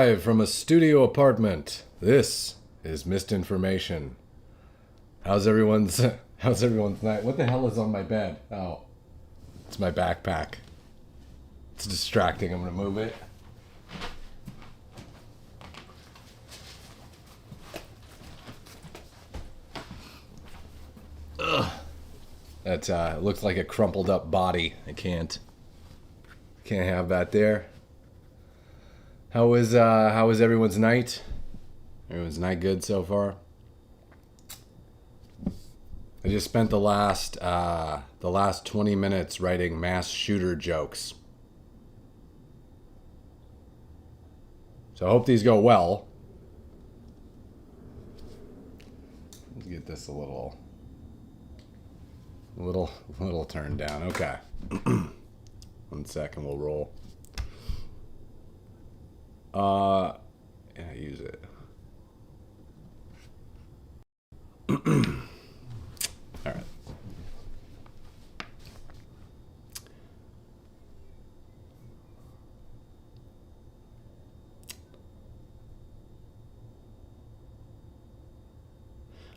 Live from a studio apartment. This is Misinformation. How's everyone's night? What the hell is on my bed? Oh, it's my backpack. It's distracting. I'm gonna move it. Ugh. That looks like a crumpled up body. I can't have that there. How was everyone's night? Everyone's night good so far? I just spent the last 20 minutes writing mass shooter jokes. So I hope these go well. Let's get this a little turned down. Okay. 1 second, we'll roll. Yeah, use it. All right.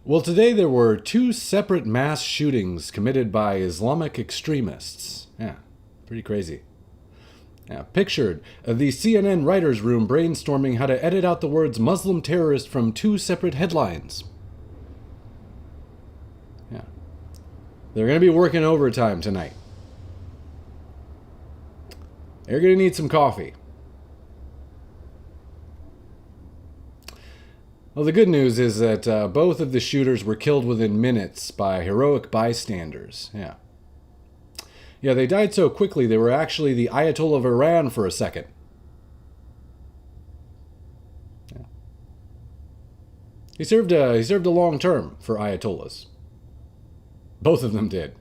Well, today there were 2 separate mass shootings committed by Islamic extremists. Yeah, pretty crazy. Yeah, pictured the CNN writer's room brainstorming how to edit out the words Muslim terrorist from 2 separate headlines. Yeah. They're going to be working overtime tonight. They're going to need some coffee. Well, the good news is that both of the shooters were killed within minutes by heroic bystanders. Yeah. Yeah, they died so quickly they were actually the Ayatollah of Iran for a second. Yeah. He served a long term for Ayatollahs. Both of them did.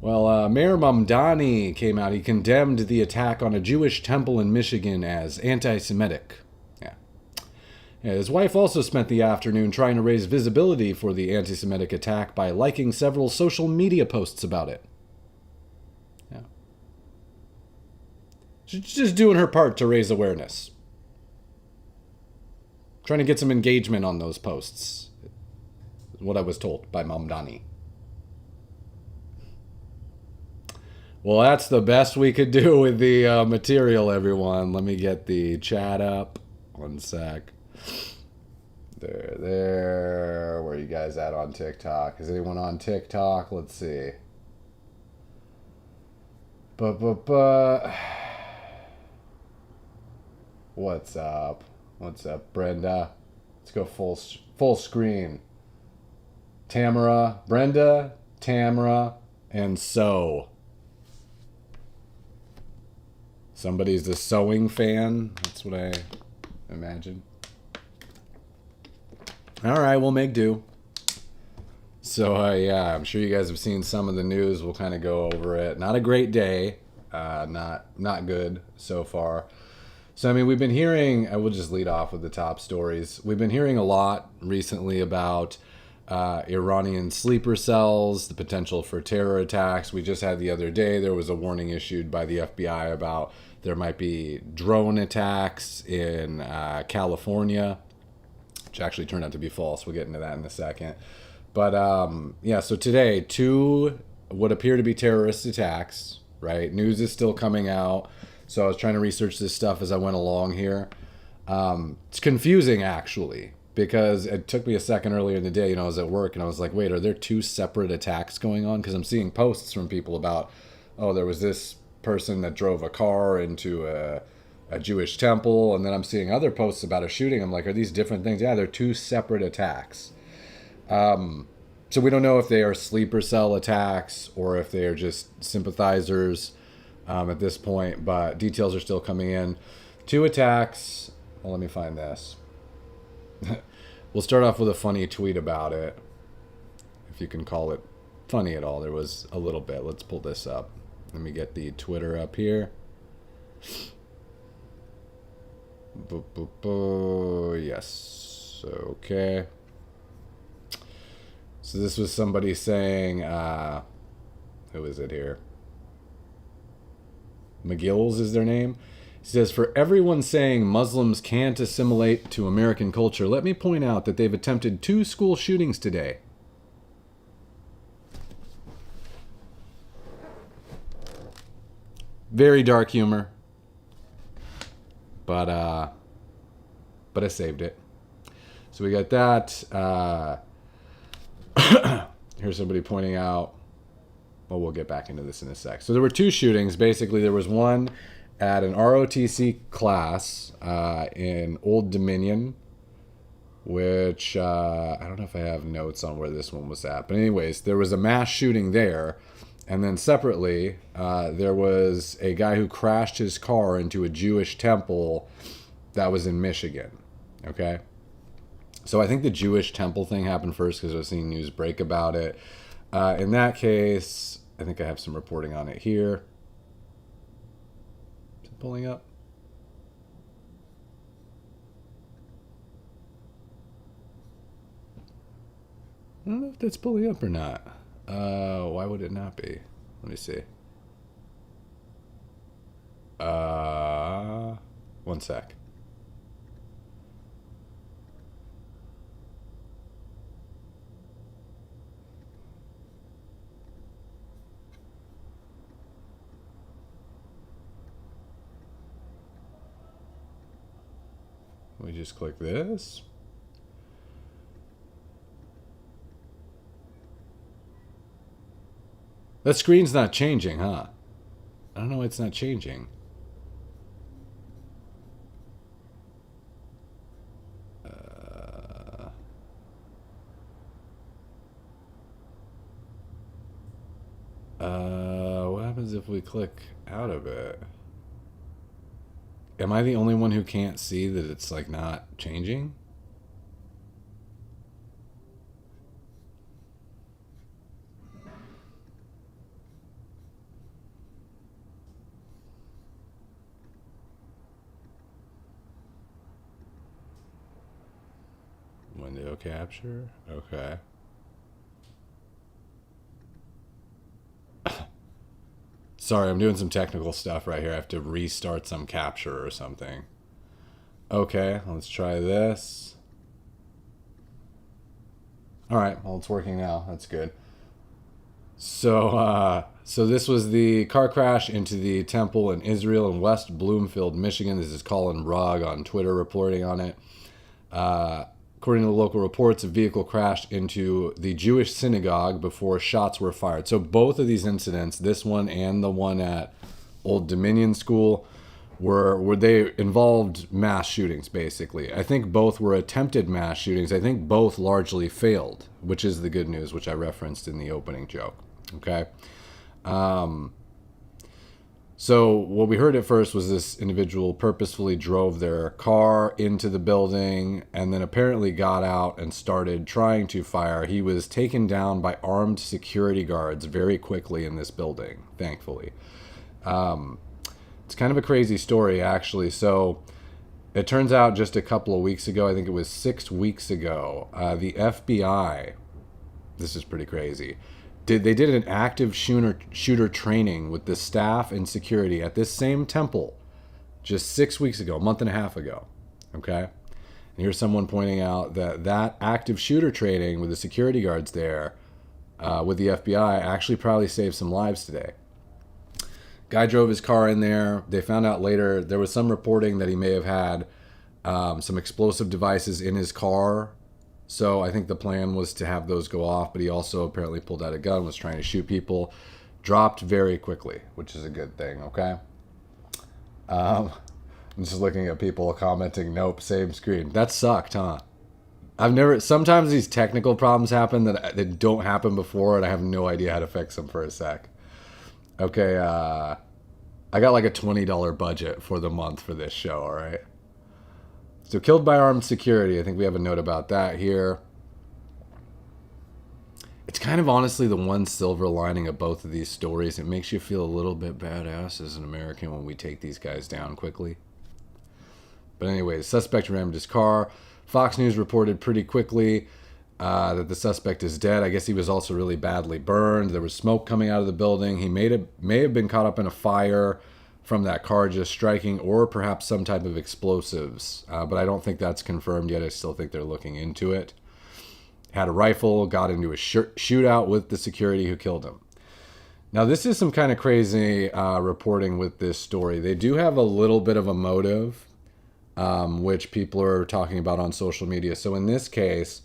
Well, Mayor Mamdani came out. He condemned the attack on a Jewish temple in Michigan as anti-Semitic. Yeah, his wife also spent the afternoon trying to raise visibility for the anti-Semitic attack by liking several social media posts about it. Yeah. She's just doing her part to raise awareness. Trying to get some engagement on those posts. Is what I was told by Mamdani. Well, that's the best we could do with the material, everyone. Let me get the chat up. 1 sec. There. Where are you guys at on TikTok? Is anyone on TikTok? Let's see. What's up? What's up, Brenda? Let's go full screen. Tamara, Brenda, Tamara, and So. Somebody's a sewing fan. That's what I imagine. All right, we'll make do. So, yeah, I'm sure you guys have seen some of the news. We'll kind of go over it. Not a great day. Not good so far. So, I mean, we've been hearing, I will just lead off with the top stories. We've been hearing a lot recently about Iranian sleeper cells, the potential for terror attacks. We just had the other day, there was a warning issued by the FBI about there might be drone attacks in California, which actually turned out to be false. We'll get into that in a second. But yeah, so today, 2 what appear to be terrorist attacks, right? News is still coming out. So I was trying to research this stuff as I went along here. It's confusing, actually, because it took me a second earlier in the day. I was at work and I was like, wait, are there 2 separate attacks going on? Because I'm seeing posts from people about, oh, there was this person that drove a car into a Jewish temple, and then I'm seeing other posts about a shooting. I'm like, are these different things? Yeah, they're 2 separate attacks. So we don't know if they are sleeper cell attacks or if they are just sympathizers at this point, but details are still coming in. 2 attacks. Well, let me find this. We'll start off with a funny tweet about it, if you can call it funny at all. There was a little bit. Let's pull this up. Let me get the Twitter up here. Yes. Okay. So this was somebody saying, who is it here? McGill's is their name. He says, for everyone saying Muslims can't assimilate to American culture, let me point out that they've attempted 2 school shootings today. Very dark humor. But I saved it. So we got that. Here's somebody pointing out. Well, we'll get back into this in a sec. So there were 2 shootings. Basically, there was one at an ROTC class in Old Dominion, which I don't know if I have notes on where this one was at. But anyways, there was a mass shooting there. And then separately, there was a guy who crashed his car into a Jewish temple that was in Michigan. Okay? So I think the Jewish temple thing happened first because I was seeing news break about it. In that case, I think I have some reporting on it here. Is it pulling up? I don't know if that's pulling up or not. Why would it not be? Let me see. One sec. We just click this. That screen's not changing, huh? I don't know why it's not changing. What happens if we click out of it? Am I the only one who can't see that it's like not changing? Window capture? Okay. Sorry, I'm doing some technical stuff right here. I have to restart some capture or something. Okay, let's try this. All right, well, it's working now. That's good. So this was the car crash into the temple in Israel in West Bloomfield, Michigan. This is Colin Rugg on Twitter reporting on it. According to the local reports, a vehicle crashed into the Jewish synagogue before shots were fired. So both of these incidents, this one and the one at Old Dominion School, were they involved mass shootings, basically. I think both were attempted mass shootings. I think both largely failed, which is the good news, which I referenced in the opening joke. Okay? So what we heard at first was this individual purposefully drove their car into the building and then apparently got out and started trying to fire. He was taken down by armed security guards very quickly in this building, thankfully. It's kind of a crazy story, actually. So it turns out just a couple of weeks ago, I think it was 6 weeks ago, the FBI, this is pretty crazy, they did an active shooter training with the staff and security at this same temple just 6 weeks ago, a month and a half ago. Okay? And here's someone pointing out that active shooter training with the security guards there with the FBI actually probably saved some lives today. Guy drove his car in there. They found out later there was some reporting that he may have had some explosive devices in his car. So I think the plan was to have those go off, but he also apparently pulled out a gun, was trying to shoot people. Dropped very quickly, which is a good thing, okay? I'm just looking at people commenting, nope, same screen. That sucked, huh? Sometimes these technical problems happen that don't happen before, and I have no idea how to fix them for a sec. Okay, I got like a $20 budget for the month for this show, all right? So killed by armed security. I think we have a note about that here. It's kind of honestly the one silver lining of both of these stories. It makes you feel a little bit badass as an American when we take these guys down quickly. But anyways, suspect rammed his car. Fox News reported pretty quickly that the suspect is dead. I guess he was also really badly burned. There was smoke coming out of the building. He may have been caught up in a fire from that car just striking, or perhaps some type of explosives. But I don't think that's confirmed yet. I still think they're looking into it. Had a rifle, got into a shootout with the security who killed him. Now, this is some kind of crazy reporting with this story. They do have a little bit of a motive, which people are talking about on social media. So in this case,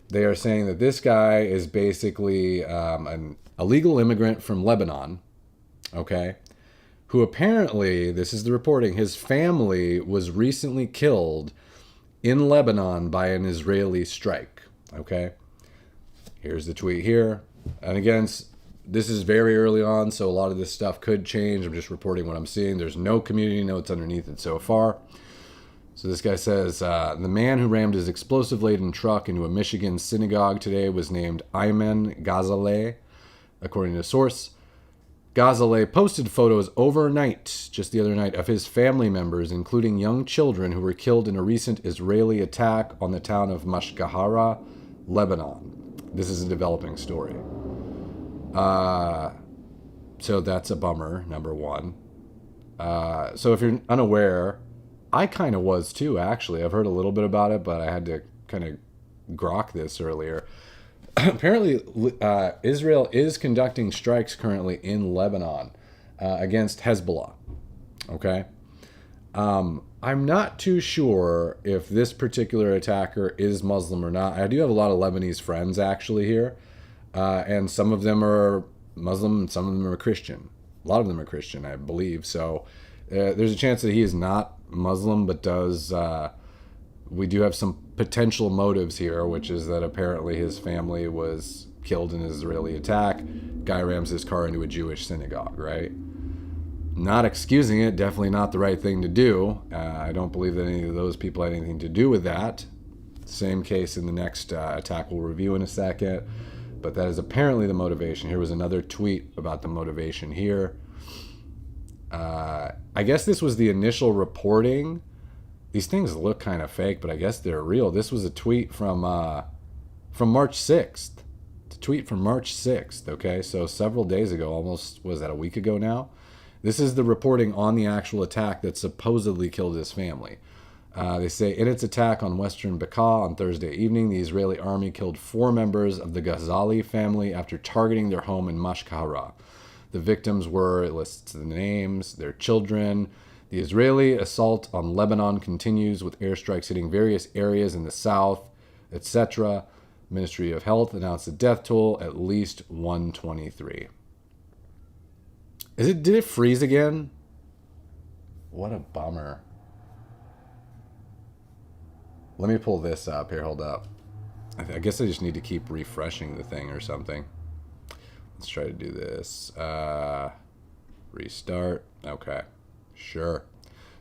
they are saying that this guy is basically an illegal immigrant from Lebanon, okay, who apparently, this is the reporting, his family was recently killed in Lebanon by an Israeli strike, okay? Here's the tweet here. And again, this is very early on, so a lot of this stuff could change. I'm just reporting what I'm seeing. There's no community notes underneath it so far. So this guy says, the man who rammed his explosive-laden truck into a Michigan synagogue today was named Ayman Ghazaleh, according to a source. Ghazaleh posted photos overnight, just the other night, of his family members, including young children who were killed in a recent Israeli attack on the town of Mashgahara, Lebanon. This is a developing story. So that's a bummer, number one. So if you're unaware, I kind of was too, actually. I've heard a little bit about it, but I had to kind of grok this earlier. Apparently, Israel is conducting strikes currently in Lebanon against Hezbollah. Okay? I'm not too sure if this particular attacker is Muslim or not. I do have a lot of Lebanese friends, actually, here. And some of them are Muslim and some of them are Christian. A lot of them are Christian, I believe. So there's a chance that he is not Muslim, but we do have some potential motives here, which is that apparently his family was killed in an Israeli attack. Guy rams his car into a Jewish synagogue, right? Not excusing it, definitely not the right thing to do. I don't believe that any of those people had anything to do with that. Same case in the next attack we'll review in a second. But that is apparently the motivation. Here was another tweet about the motivation here. I guess this was the initial reporting. These things look kind of fake, but I guess they're real. This was a tweet from March 6th. It's a tweet from March 6th, okay? So several days ago, almost, was that a week ago now? This is the reporting on the actual attack that supposedly killed his family. They say, in its attack on western Bekaa on Thursday evening, the Israeli army killed 4 members of the Ghazali family after targeting their home in Mashgahara. The victims were, it lists the names, their children. The Israeli assault on Lebanon continues with airstrikes hitting various areas in the south, etc. Ministry of Health announced a death toll at least 123. Did it freeze again? What a bummer. Let me pull this up here. Hold up. I guess I just need to keep refreshing the thing or something. Let's try to do this. Restart. Okay. Sure.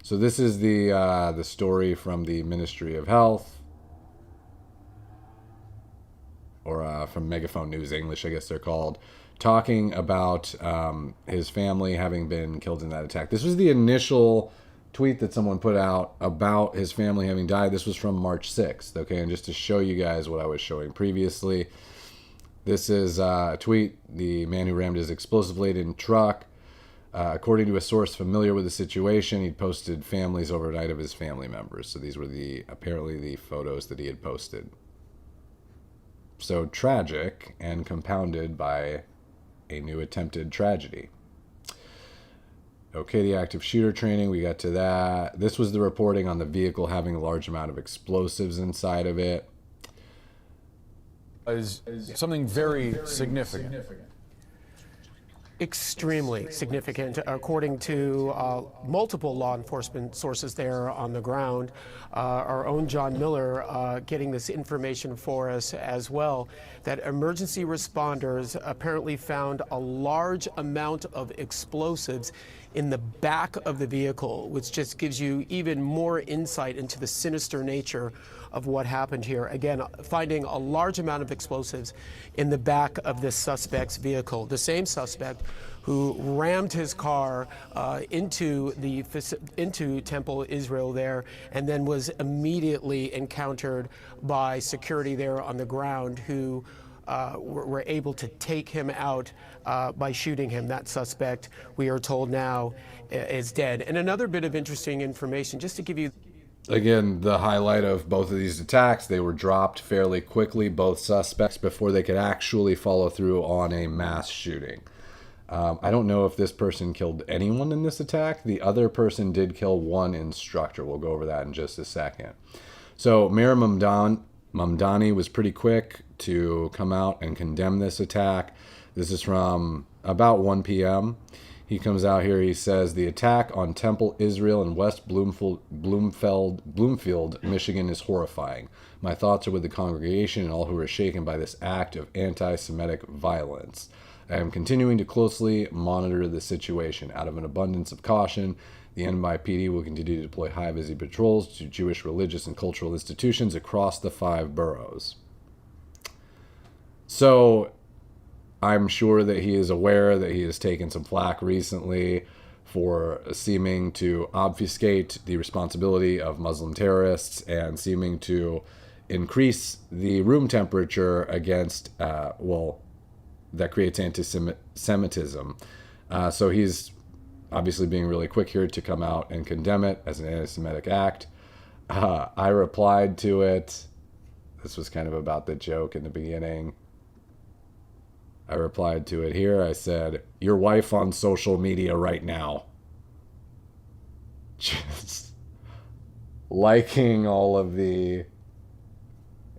So this is the story from the Ministry of Health. Or from Megaphone News English, I guess they're called. Talking about his family having been killed in that attack. This was the initial tweet that someone put out about his family having died. This was from March 6th, okay? And just to show you guys what I was showing previously, this is a tweet, the man who rammed his explosive-laden truck. According to a source familiar with the situation, he'd posted families overnight of his family members. So these were apparently the photos that he had posted. So tragic and compounded by a new attempted tragedy. Okay, the active shooter training, we got to that. This was the reporting on the vehicle having a large amount of explosives inside of it. Is something very significant. Extremely significant, according to multiple law enforcement sources there on the ground. Our own John Miller getting this information for us as well, that emergency responders apparently found a large amount of explosives in the back of the vehicle, which just gives you even more insight into the sinister nature of what happened here. Again, finding a large amount of explosives in the back of this suspect's vehicle. The same suspect who rammed his car into Temple, Israel there, and then was immediately encountered by security there on the ground, who were able to take him out by shooting him. That suspect, we are told now, is dead. And another bit of interesting information, just to give you. Again, the highlight of both of these attacks, they were dropped fairly quickly, both suspects, before they could actually follow through on a mass shooting. I don't know if this person killed anyone in this attack. The other person did kill one instructor. We'll go over that in just a second. So Mayor Mamdani was pretty quick to come out and condemn this attack. This is from about 1 p.m. He comes out here, he says, the attack on Temple Israel in West Bloomfield, Michigan is horrifying. My thoughts are with the congregation and all who are shaken by this act of anti-Semitic violence. I am continuing to closely monitor the situation. Out of an abundance of caution, the NYPD will continue to deploy high-vis patrols to Jewish religious and cultural institutions across the 5 boroughs. So I'm sure that he is aware that he has taken some flack recently for seeming to obfuscate the responsibility of Muslim terrorists and seeming to increase the room temperature against, that creates anti-Semitism. So he's obviously being really quick here to come out and condemn it as an anti-Semitic act. I replied to it. This was kind of about the joke in the beginning. I replied to it here. I said, your wife on social media right now. Just liking all of the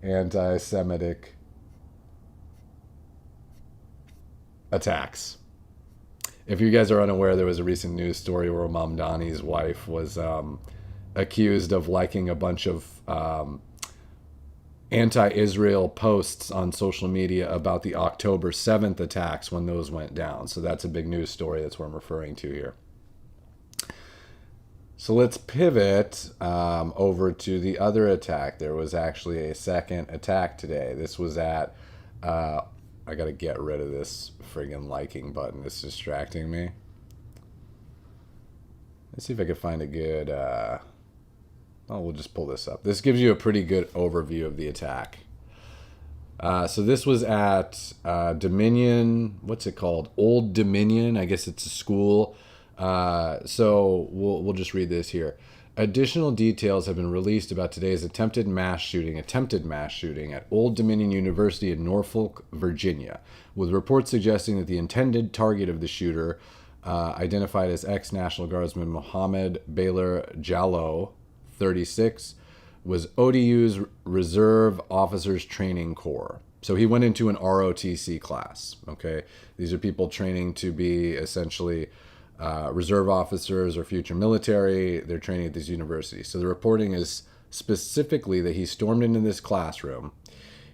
anti-Semitic attacks. If you guys are unaware, there was a recent news story where Mamdani's wife was accused of liking a bunch of anti-Israel posts on social media about the October 7th attacks when those went down. So that's a big news story. That's what I'm referring to here. So let's pivot over to the other attack. There was actually a second attack today. This was at, I got to get rid of this friggin' liking button. It's distracting me. Let's see if I can find a good... we'll just pull this up. This gives you a pretty good overview of the attack. So this was at Dominion. What's it called? Old Dominion. I guess it's a school. So we'll just read this here. Additional details have been released about today's attempted mass shooting at Old Dominion University in Norfolk, Virginia, with reports suggesting that the intended target of the shooter, identified as ex-National Guardsman Mohammed Baylor Jallo, 36, was ODU's Reserve Officers Training Corps. So he went into an ROTC class, okay? These are people training to be essentially reserve officers or future military. They're training at this university. So the reporting is specifically that he stormed into this classroom.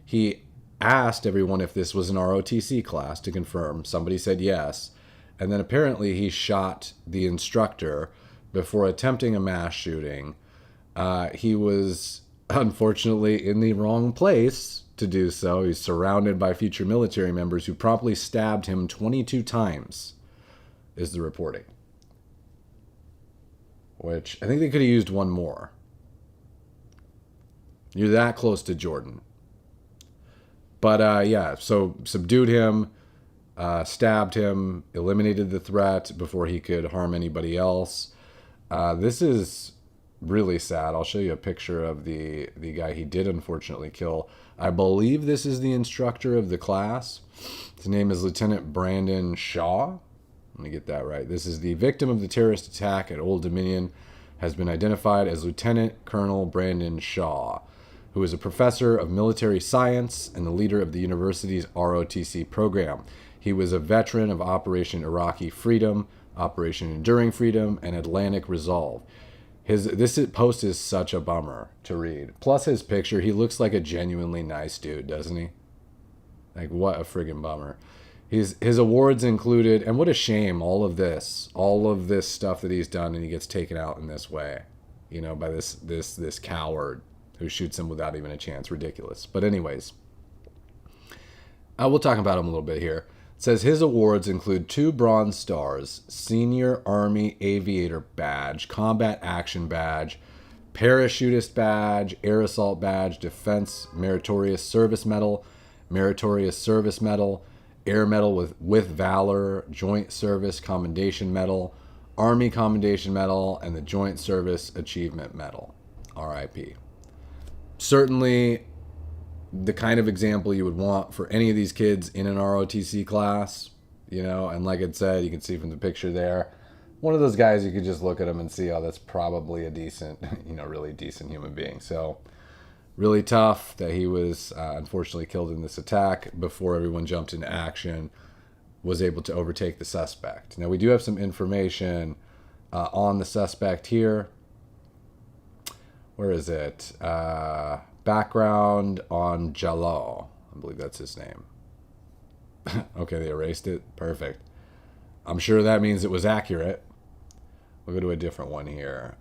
He asked everyone if this was an ROTC class to confirm. Somebody said yes. And then apparently he shot the instructor before attempting a mass shooting. He was unfortunately in the wrong place to do so. He's surrounded by future military members who promptly stabbed him 22 times, is the reporting. Which, I think they could have used one more. You're that close to Jordan. But yeah, so subdued him, stabbed him, eliminated the threat before he could harm anybody else. This is really sad. I'll show you a picture of the guy he did unfortunately kill. I believe this is the instructor of the class. His name is Lieutenant Brandon Shaw. Let me get that right. This is the victim of the terrorist attack at Old Dominion, has been identified as Lieutenant Colonel Brandon Shaw, who is a professor of military science and the leader of the university's ROTC program. He was a veteran of Operation Iraqi Freedom, Operation Enduring Freedom, and Atlantic Resolve. This post is such a bummer to read. Plus his picture, he looks like a genuinely nice dude, doesn't he? Like, what a friggin' bummer. His awards included, and what a shame, all of this stuff that he's done, and he gets taken out in this way, you know, by this coward who shoots him without even a chance. Ridiculous. But anyways, we'll talk about him a little bit here. It says his awards include 2 Bronze Stars, Senior Army Aviator Badge, Combat Action Badge, Parachutist Badge, Air Assault Badge, Defense Meritorious Service Medal, Meritorious Service Medal, Air Medal with Valor, Joint Service Commendation Medal, Army Commendation Medal, and the Joint Service Achievement Medal. RIP. Certainly the kind of example you would want for any of these kids in an ROTC class, and like I said, you can see from the picture there, one of those guys you could just look at him and see, oh, that's probably a decent, really decent human being. So really tough that he was unfortunately killed in this attack before everyone jumped into action, was able to overtake the suspect. Now, we do have some information on the suspect here. Where is it? Background on Jalal. I believe that's his name. Okay, they erased it. Perfect. I'm sure that means it was accurate. We'll go to a different one here.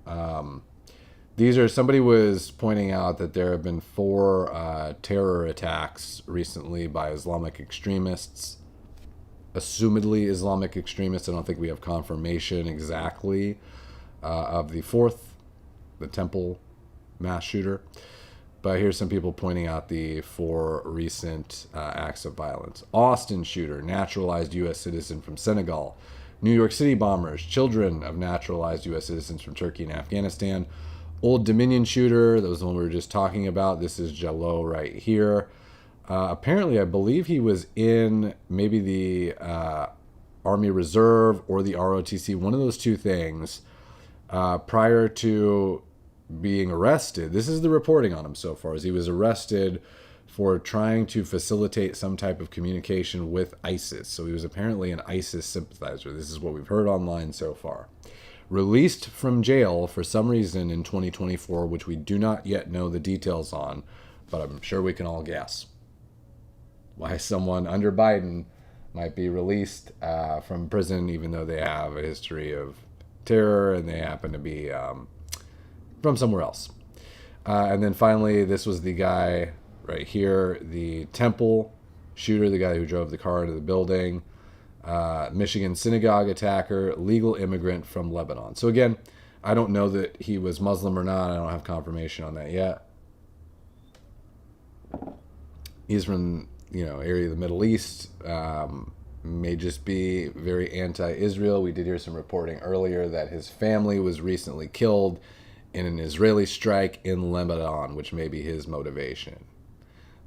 Somebody was pointing out that there have been 4 terror attacks recently by Islamic extremists. Assumedly Islamic extremists. I don't think we have confirmation exactly of the 4th, the temple mass shooter. But here's some people pointing out the 4 recent acts of violence. Austin shooter, naturalized U.S. citizen from Senegal. New York City bombers, children of naturalized U.S. citizens from Turkey and Afghanistan. Old Dominion shooter, that was the one we were just talking about. This is Jallo right here. Apparently, I believe he was in maybe the Army Reserve or the ROTC, one of those two things, prior to being arrested. This is the reporting on him so far, as he was arrested for trying to facilitate some type of communication with ISIS. So he was apparently an ISIS sympathizer. This is what we've heard online so far. Released from jail for some reason in 2024, which we do not yet know the details on, but I'm sure we can all guess why someone under Biden might be released from prison, even though they have a history of terror and they happen to be from somewhere else. And then finally, this was the guy right here, the temple shooter, the guy who drove the car into the building, Michigan synagogue attacker, legal immigrant from Lebanon. So again, I don't know that he was Muslim or not. I don't have confirmation on that yet. He's from, area of the Middle East. May just be very anti-Israel. We did hear some reporting earlier that his family was recently killed in an Israeli strike in Lebanon, which may be his motivation.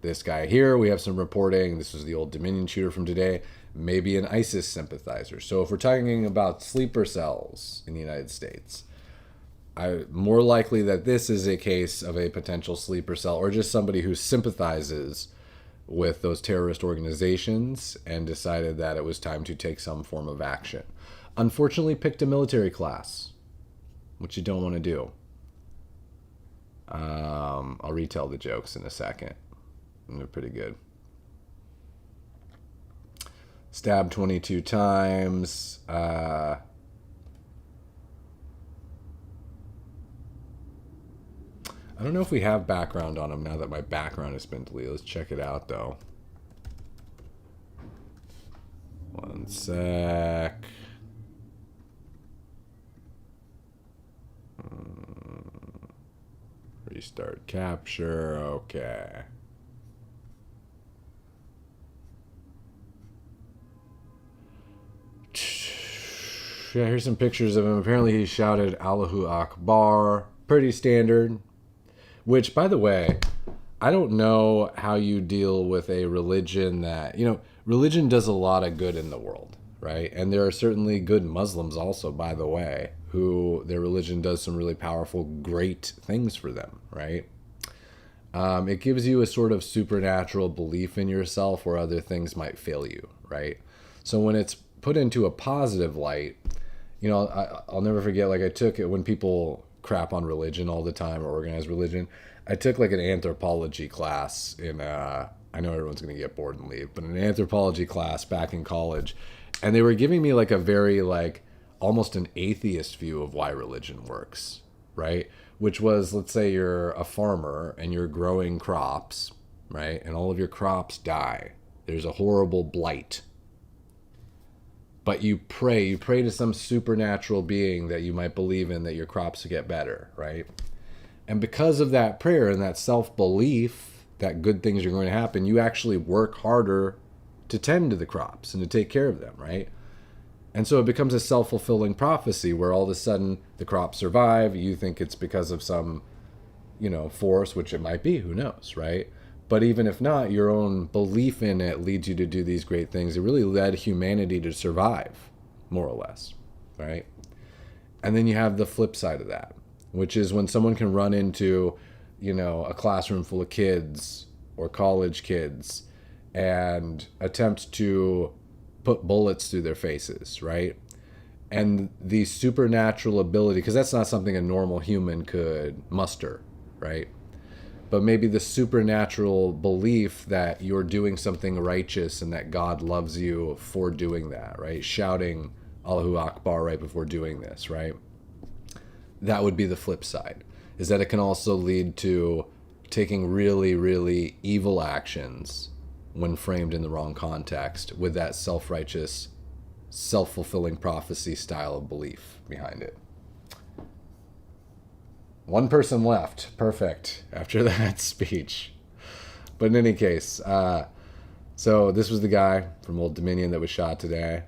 This guy here, we have some reporting. This was the Old Dominion shooter from today. Maybe an ISIS sympathizer. So if we're talking about sleeper cells in the United States, more likely that this is a case of a potential sleeper cell or just somebody who sympathizes with those terrorist organizations and decided that it was time to take some form of action. Unfortunately, picked a military class, which you don't want to do. I'll retell the jokes in a second. They're pretty good. Stabbed 22 times. I don't know if we have background on him now that my background has been deleted. Let's check it out, though. One sec. Restart capture. Okay. Yeah, here's some pictures of him. Apparently he shouted Allahu Akbar. Pretty standard. Which, by the way, I don't know how you deal with a religion that, religion does a lot of good in the world, right? And there are certainly good Muslims also, by the way, who their religion does some really powerful, great things for them, right? It gives you a sort of supernatural belief in yourself where other things might fail you, right? So when it's put into a positive light, I'll never forget, I took it when people crap on religion all the time or organized religion. I took an anthropology class in, I know everyone's going to get bored and leave, but an anthropology class back in college. And they were giving me a very almost an atheist view of why religion works, right? Which was, let's say you're a farmer and you're growing crops, right? And all of your crops die. There's a horrible blight. But you pray to some supernatural being that you might believe in that your crops will get better, right? And because of that prayer and that self-belief that good things are going to happen, you actually work harder to tend to the crops and to take care of them, right? And so it becomes a self-fulfilling prophecy where all of a sudden the crops survive. You think it's because of some, force, which it might be, who knows, right? But even if not, your own belief in it leads you to do these great things. It really led humanity to survive, more or less, right? And then you have the flip side of that, which is when someone can run into, a classroom full of kids or college kids and attempt to put bullets through their faces, right? And the supernatural ability, because that's not something a normal human could muster, right? But maybe the supernatural belief that you're doing something righteous and that God loves you for doing that, right? Shouting Allahu Akbar right before doing this, right? That would be the flip side, is that it can also lead to taking really, really evil actions when framed in the wrong context with that self-righteous, self-fulfilling prophecy style of belief behind it. One person left. Perfect. After that speech. But in any case, so this was the guy from Old Dominion that was shot today.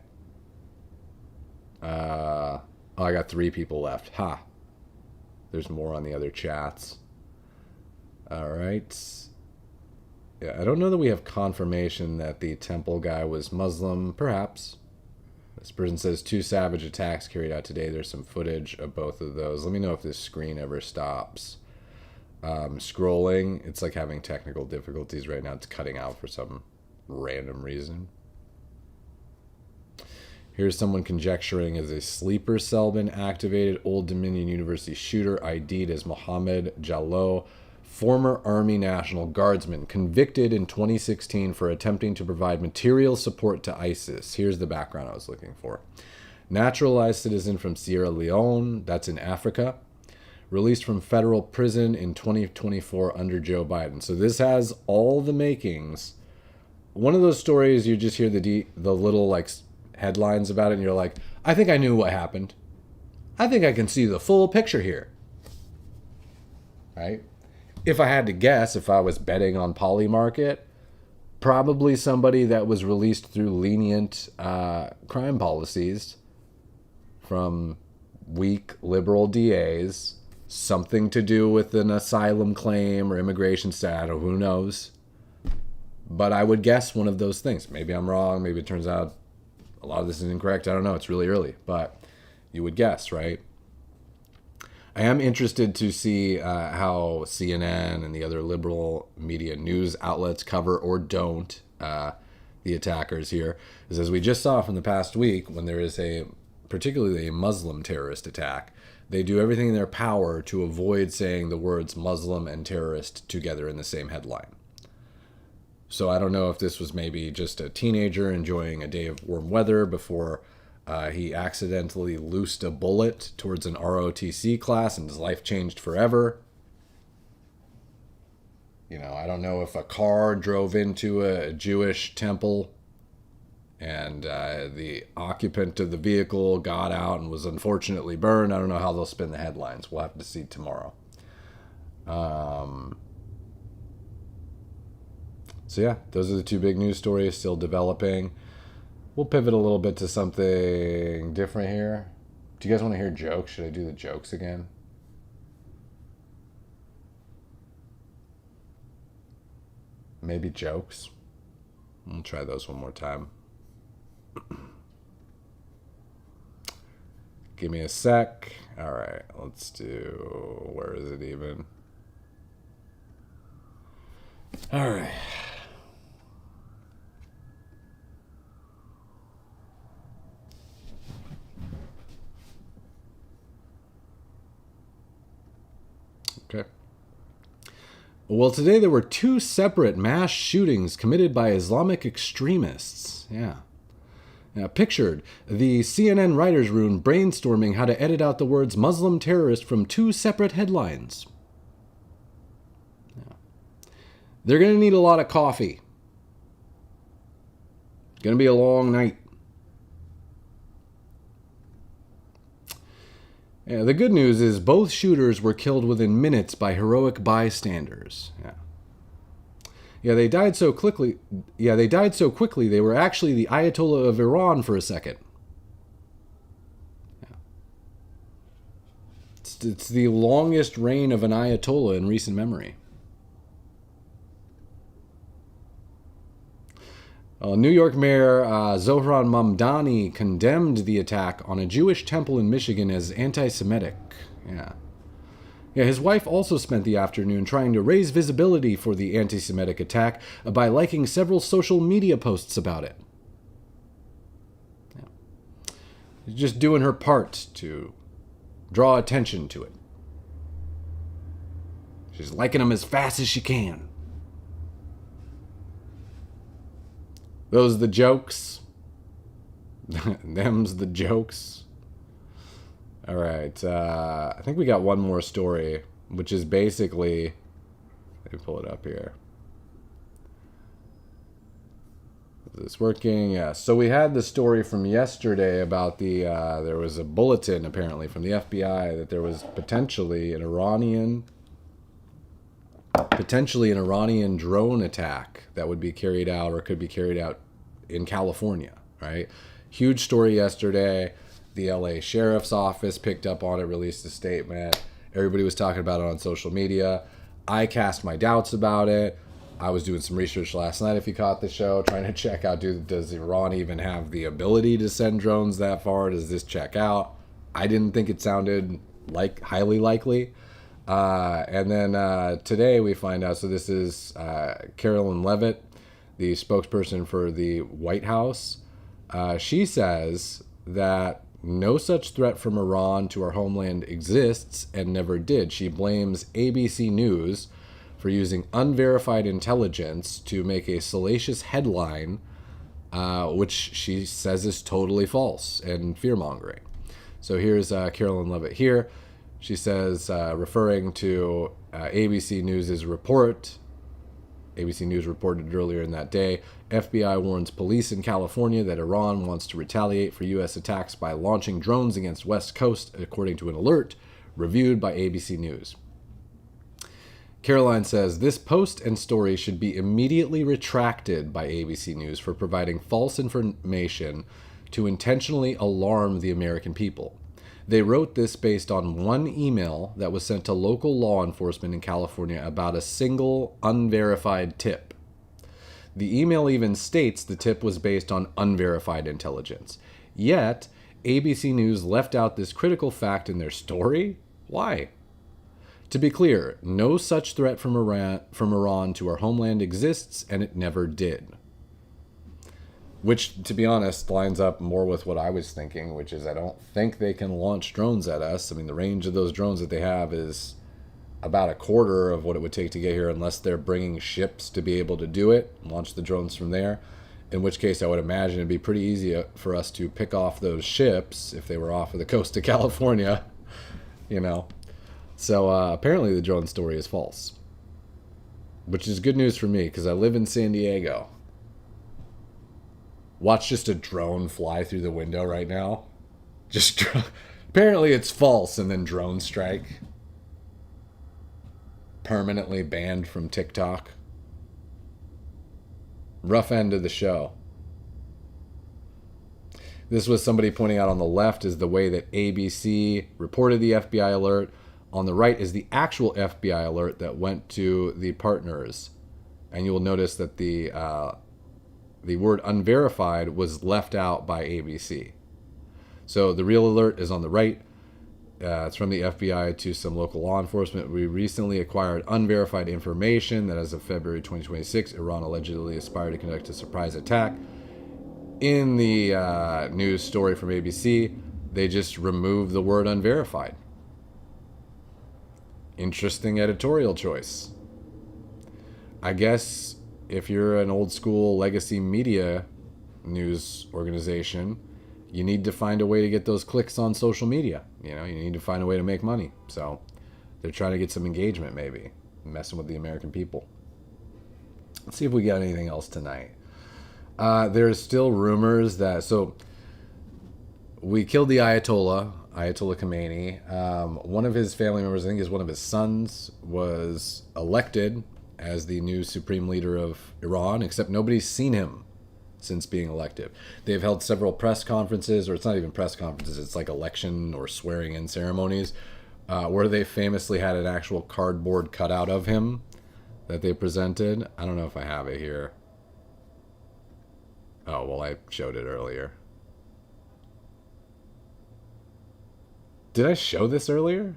I got 3 people left. Ha. There's more on the other chats. All right. Yeah, I don't know that we have confirmation that the temple guy was Muslim. Perhaps. This person says 2 savage attacks carried out today. There's some footage of both of those. Let me know if this screen ever stops scrolling. It's like having technical difficulties right now. It's cutting out for some random reason. Here's someone conjecturing as a sleeper cell been activated. Old Dominion University shooter ID'd as Mohammed Jallo, former Army National Guardsman, convicted in 2016 for attempting to provide material support to ISIS. Here's the background I was looking for. Naturalized citizen from Sierra Leone, that's in Africa, released from federal prison in 2024 under Joe Biden. So this has all the makings. One of those stories you just hear the little like headlines about it and you're like, I think I knew what happened. I think I can see the full picture here. Right? If I had to guess, if I was betting on Polymarket, probably somebody that was released through lenient crime policies from weak liberal DAs, something to do with an asylum claim or immigration status, or who knows. But I would guess one of those things. Maybe I'm wrong. Maybe it turns out a lot of this is incorrect. I don't know. It's really early. But you would guess, right? I am interested to see how CNN and the other liberal media news outlets cover or don't the attackers here. Because as we just saw from the past week, when there is particularly a Muslim terrorist attack, they do everything in their power to avoid saying the words Muslim and terrorist together in the same headline. So I don't know if this was maybe just a teenager enjoying a day of warm weather before he accidentally loosed a bullet towards an ROTC class and his life changed forever. I don't know if a car drove into a Jewish temple and the occupant of the vehicle got out and was unfortunately burned. I don't know how they'll spin the headlines. We'll have to see tomorrow. So yeah, those are the 2 big news stories still developing. We'll pivot a little bit to something different here. Do you guys want to hear jokes? Should I do the jokes again? Maybe jokes. We'll try those one more time. Give me a sec. All right, let's do... Where is it even? All right. Okay. Well, today there were 2 separate mass shootings committed by Islamic extremists. Yeah. Now, pictured the CNN writers' room brainstorming how to edit out the words Muslim terrorist from 2 separate headlines. Yeah. They're going to need a lot of coffee. It's going to be a long night. Yeah, the good news is both shooters were killed within minutes by heroic bystanders. Yeah. Yeah, they died so quickly. Yeah, they died so quickly. They were actually the Ayatollah of Iran for a second. Yeah. It's the longest reign of an Ayatollah in recent memory. New York Mayor Zohran Mamdani condemned the attack on a Jewish temple in Michigan as anti-Semitic. Yeah. Yeah, his wife also spent the afternoon trying to raise visibility for the anti-Semitic attack by liking several social media posts about it. Yeah. Just doing her part to draw attention to it. She's liking them as fast as she can. Those the jokes. Them's the jokes. All right. I think we got one more story, which is basically... Let me pull it up here. Is this working? Yeah. So we had the story from yesterday about the... there was a bulletin, apparently, from the FBI that there was potentially an Iranian drone attack that would be carried out or could be carried out in California, right? Huge story yesterday. The LA Sheriff's Office picked up on it, released a statement. Everybody was talking about it on social media. I cast my doubts about it. I was doing some research last night, if you caught the show, trying to check out, does Iran even have the ability to send drones that far? Does this check out? I didn't think it sounded like highly likely. And then today we find out, so this is Carolyn Levitt, the spokesperson for the White House. She says that no such threat from Iran to our homeland exists and never did. She blames ABC News for using unverified intelligence to make a salacious headline, which she says is totally false and fear-mongering. So here's Carolyn Levitt here. She says, referring to ABC News' report, ABC News reported earlier in that day, FBI warns police in California that Iran wants to retaliate for U.S. attacks by launching drones against West Coast, according to an alert reviewed by ABC News. Caroline says, this post and story should be immediately retracted by ABC News for providing false information to intentionally alarm the American people. They wrote this based on one email that was sent to local law enforcement in California about a single unverified tip. The email even states the tip was based on unverified intelligence. Yet, ABC News left out this critical fact in their story? Why? To be clear, no such threat from Iran to our homeland exists, and it never did. Which, to be honest, lines up more with what I was thinking, which is I don't think they can launch drones at us. I mean, the range of those drones that they have is about a quarter of what it would take to get here, unless they're bringing ships to be able to do it, launch the drones from there. In which case, I would imagine it'd be pretty easy for us to pick off those ships if they were off of the coast of California, you know. So apparently the drone story is false, which is good news for me because I live in San Diego. Watch just a drone fly through the window right now. Apparently it's false, and then drone strike. Permanently banned from TikTok. Rough end of the show. This was somebody pointing out on the left is the way that ABC reported the FBI alert. On the right is the actual FBI alert that went to the partners. And you will notice that the word unverified was left out by ABC. So the real alert is on the right. It's from the FBI to some local law enforcement. We recently acquired unverified information that as of February 2026, Iran allegedly aspired to conduct a surprise attack. In the news story from ABC, they just removed the word unverified. Interesting editorial choice. I guess if you're an old school legacy media news organization, you need to find a way to get those clicks on social media. You know, you need to find a way to make money. So they're trying to get some engagement, maybe, messing with the American people. Let's see if we got anything else tonight. There's still rumors that, so we killed the Ayatollah Khomeini. One of his family members, I think is one of his sons, was elected as the new supreme leader of Iran, except nobody's seen him since being elected. They've held several press conferences, or it's not even press conferences, it's like election or swearing in ceremonies, where they famously had an actual cardboard cutout of him that they presented. I don't know if I have it here. Oh, well, I showed it earlier. Did I show this earlier?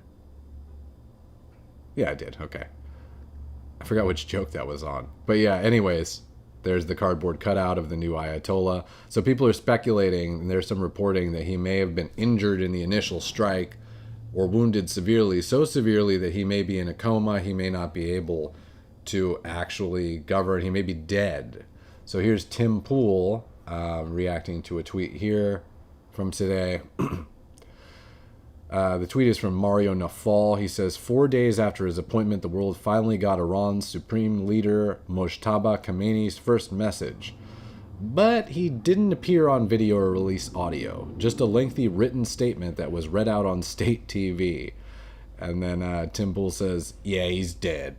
Yeah, I did. Okay. I forgot which joke that was on. But yeah, anyways, there's the cardboard cutout of the new Ayatollah. So people are speculating, and there's some reporting that he may have been injured in the initial strike or wounded severely, so severely that he may be in a coma. He may not be able to actually govern. He may be dead. So here's Tim Pool reacting to a tweet here from today. The tweet is from Mario Nafal. He says, 4 days after his appointment, the world finally got Iran's supreme leader Mojtaba Khamenei's first message. But he didn't appear on video or release audio. Just a lengthy written statement that was read out on state TV. And then Tim Pool says, yeah, he's dead.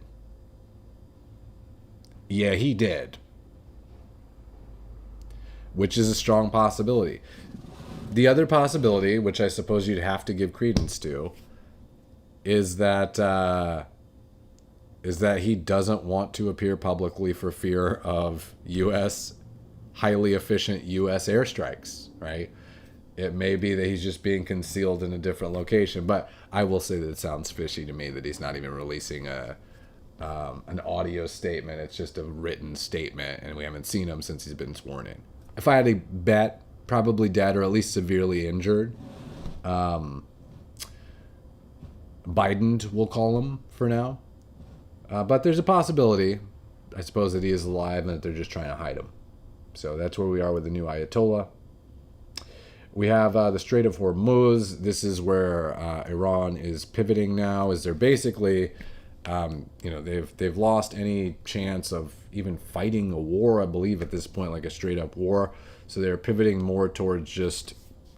Yeah, he did. Which is a strong possibility. The other possibility, which I suppose you'd have to give credence to, is that he doesn't want to appear publicly for fear of highly efficient U.S. airstrikes, right? It may be that he's just being concealed in a different location, but I will say that it sounds fishy to me that he's not even releasing an audio statement. It's just a written statement, and we haven't seen him since he's been sworn in. If I had to bet, probably dead or at least severely injured. Biden, we'll call him for now. But there's a possibility, I suppose, that he is alive and that they're just trying to hide him. So that's where we are with the new Ayatollah. We have the Strait of Hormuz. This is where Iran is pivoting now, as they're basically, they've lost any chance of even fighting a war, I believe, at this point, like a straight-up war. So they're pivoting more towards just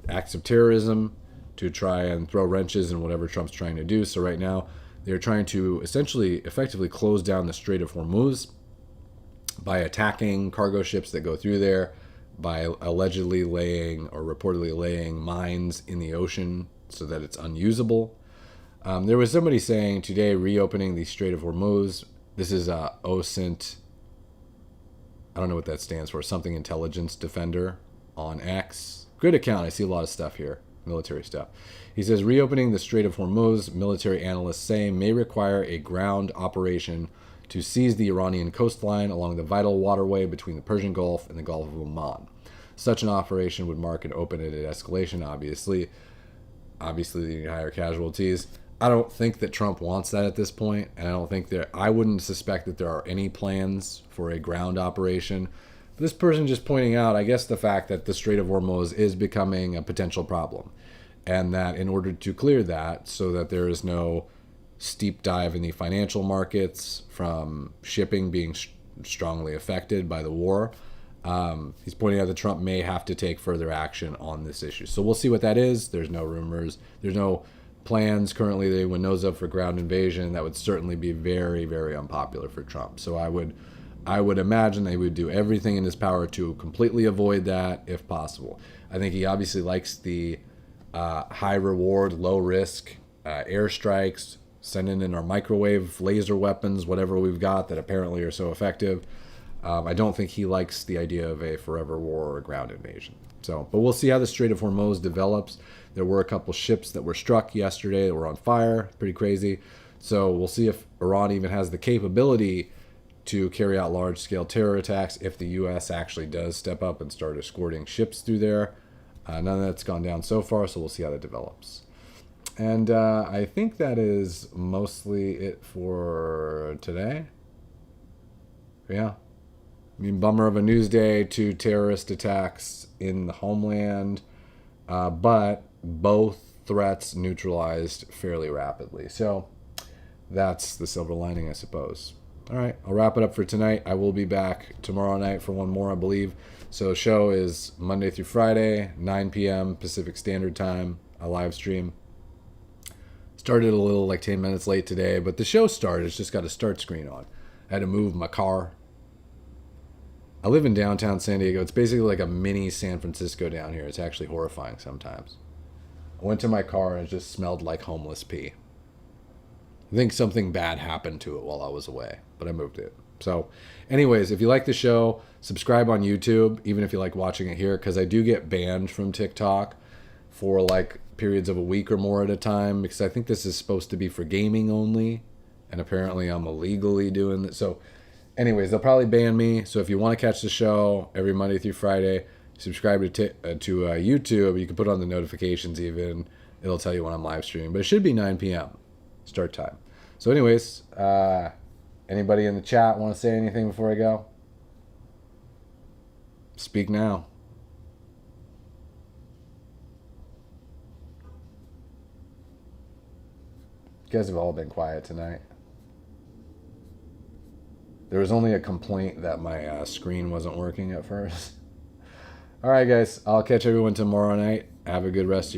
acts of terrorism to try and throw wrenches in whatever Trump's trying to do. So right now, they're trying to effectively close down the Strait of Hormuz by attacking cargo ships that go through there, by allegedly laying or reportedly laying mines in the ocean so that it's unusable. There was somebody saying today, reopening the Strait of Hormuz. This is OSINT. I don't know what that stands for. Something Intelligence Defender on X. Good account. I see a lot of stuff here. Military stuff. He says, reopening the Strait of Hormuz, military analysts say, may require a ground operation to seize the Iranian coastline along the vital waterway between the Persian Gulf and the Gulf of Oman. Such an operation would mark an open-ended escalation, obviously leading to higher casualties. I don't think that Trump wants that at this point, and I wouldn't suspect that there are any plans for a ground operation. But this person just pointing out, I guess, the fact that the Strait of Hormuz is becoming a potential problem, and that in order to clear that so that there is no steep dive in the financial markets from shipping being strongly affected by the war, he's pointing out that Trump may have to take further action on this issue. So we'll see what that is. There's no rumors. There's no plans currently that anyone knows of for ground invasion. That would certainly be very, very unpopular for Trump. So I would imagine they would do everything in his power to completely avoid that if possible. I think he obviously likes the high reward, low risk airstrikes, sending in our microwave laser weapons, whatever we've got that apparently are so effective. I don't think he likes the idea of a forever war or a ground invasion. So, but we'll see how the Strait of Hormuz develops. There were a couple ships that were struck yesterday that were on fire. Pretty crazy. So we'll see if Iran even has the capability to carry out large-scale terror attacks if the U.S. actually does step up and start escorting ships through there. None of that's gone down so far, so we'll see how that develops. And I think that is mostly it for today. Yeah. I mean, bummer of a news day, 2 terrorist attacks in the homeland, but both threats neutralized fairly rapidly. So that's the silver lining, I suppose. All right, I'll wrap it up for tonight. I will be back tomorrow night for one more, I believe. So the show is Monday through Friday, 9 p.m. Pacific Standard Time, a live stream. Started a little like 10 minutes late today, but the show started. It's just got a start screen on. I had to move my car. I live in downtown San Diego. It's basically like a mini San Francisco down here. It's actually horrifying sometimes. I went to my car and it just smelled like homeless pee. I think something bad happened to it while I was away, but I moved it. So, anyways, if you like the show, subscribe on YouTube, even if you like watching it here, because I do get banned from TikTok for like periods of a week or more at a time, because I think this is supposed to be for gaming only, and apparently I'm illegally doing this. So, anyways, they'll probably ban me. So if you want to catch the show every Monday through Friday, subscribe to YouTube. You can put on the notifications even. It'll tell you when I'm live streaming, but it should be 9 p.m. start time. So anyways, anybody in the chat want to say anything before I go? Speak now. You guys have all been quiet tonight. There was only a complaint that my screen wasn't working at first. All right, guys. I'll catch everyone tomorrow night. Have a good rest of your